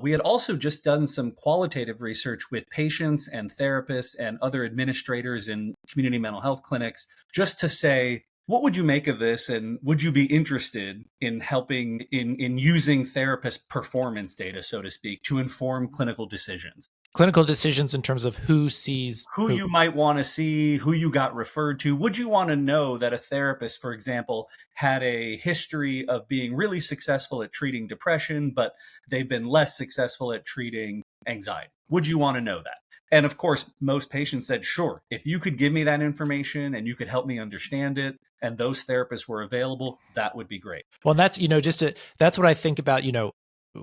We had also just done some qualitative research with patients and therapists and other administrators in community mental health clinics, just to say, what would you make of this? And would you be interested in helping in using therapist performance data, so to speak, to inform clinical decisions? Clinical decisions in terms of who sees Who you might want to see, who you got referred to. Would you want to know that a therapist, for example, had a history of being really successful at treating depression, but they've been less successful at treating anxiety? Would you want to know that? And of course, most patients said, sure, if you could give me that information and you could help me understand it, and those therapists were available, that would be great. Well, that's, that's what I think about,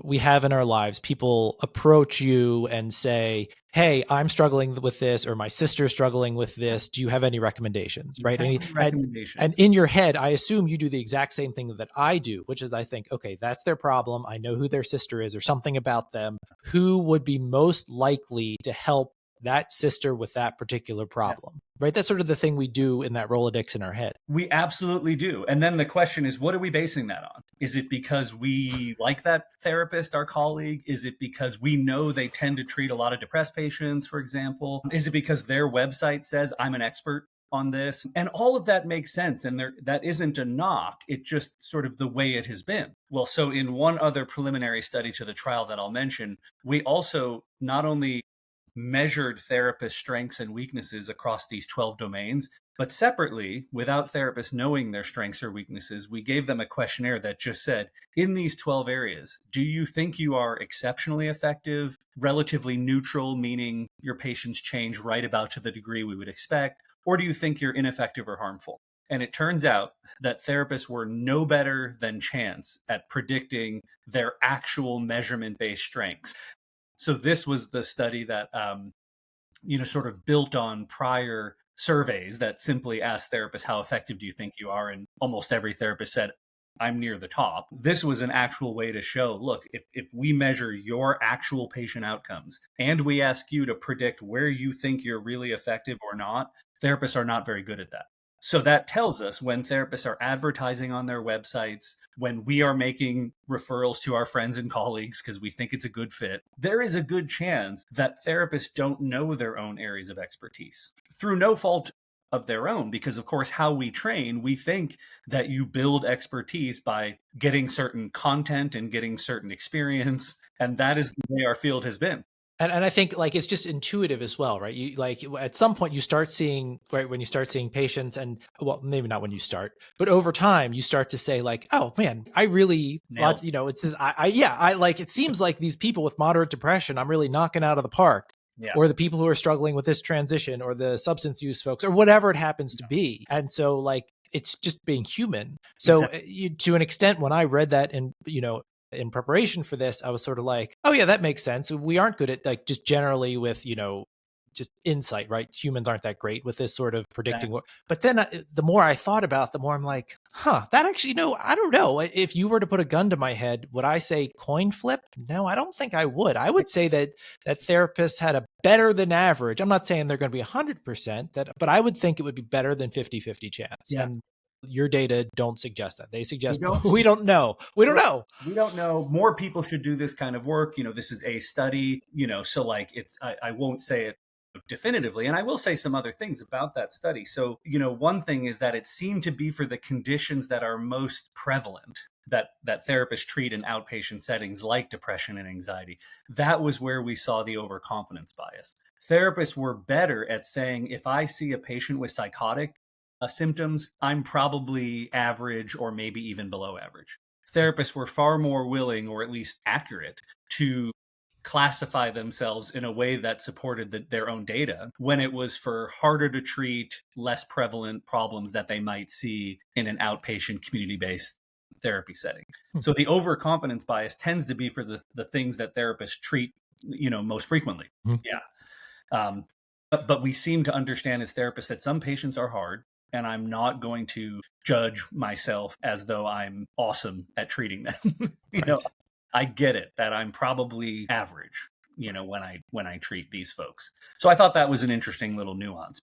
we have in our lives. People approach you and say, hey, I'm struggling with this, or my sister's struggling with this. Do you have any recommendations? Right. And in your head, I assume you do the exact same thing that I do, which is I think, okay, that's their problem. I know who their sister is or something about them. Who would be most likely to help that sister with that particular problem, right? That's sort of the thing we do in that Rolodex in our head. We absolutely do. And then the question is, what are we basing that on? Is it because we like that therapist, our colleague? Is it because we know they tend to treat a lot of depressed patients, for example? Is it because their website says I'm an expert on this? And all of that makes sense. And that isn't a knock. It's just sort of the way it has been. Well, so in one other preliminary study to the trial that I'll mention, we also not only measured therapist strengths and weaknesses across these 12 domains, but separately, without therapists knowing their strengths or weaknesses, we gave them a questionnaire that just said, in these 12 areas, do you think you are exceptionally effective, relatively neutral, meaning your patients change right about to the degree we would expect, or do you think you're ineffective or harmful? And it turns out that therapists were no better than chance at predicting their actual measurement-based strengths. So this was the study that, sort of built on prior surveys that simply asked therapists, how effective do you think you are? And almost every therapist said, I'm near the top. This was an actual way to show, look, if we measure your actual patient outcomes and we ask you to predict where you think you're really effective or not, therapists are not very good at that. So that tells us when therapists are advertising on their websites, when we are making referrals to our friends and colleagues because we think it's a good fit, there is a good chance that therapists don't know their own areas of expertise through no fault of their own. Because of course, how we train, we think that you build expertise by getting certain content and getting certain experience. And that is the way our field has been. And I think it's just intuitive as well, right? You at some point you start seeing, right, when you start seeing patients, and well, maybe not when you start, but over time you start to say oh man, I really, it's this, it seems like these people with moderate depression, I'm really knocking out of the park. Yeah. Or the people who are struggling with this transition, or the substance use folks, or whatever it happens to be. And so it's just being human. So exactly. To an extent, when I read that and, in preparation for this, I was sort of like, oh yeah, that makes sense. We aren't good at just generally with, just insight, right? Humans aren't that great with this sort of predicting. Yeah. But then the more I thought about it, the more I'm like, that actually, I don't know. If you were to put a gun to my head, would I say coin flip? No, I don't think I would. I would say that therapists had a better than average. I'm not saying they're going to be 100%, but I would think it would be better than 50-50 chance. Yeah. And your data don't suggest that. They suggest we don't know. We don't know. We don't know. More people should do this kind of work. This is a study, so I won't say it definitively. And I will say some other things about that study. So, one thing is that it seemed to be for the conditions that are most prevalent that therapists treat in outpatient settings like depression and anxiety. That was where we saw the overconfidence bias. Therapists were better at saying, if I see a patient with psychotic symptoms, I'm probably average or maybe even below average. Therapists were far more willing, or at least accurate, to classify themselves in a way that supported their own data when it was for harder to treat, less prevalent problems that they might see in an outpatient community-based therapy setting. So the overconfidence bias tends to be for the things that therapists treat, most frequently. Yeah. But we seem to understand as therapists that some patients are hard, and I'm not going to judge myself as though I'm awesome at treating them. I get it that I'm probably average, when I treat these folks. So I thought that was an interesting little nuance.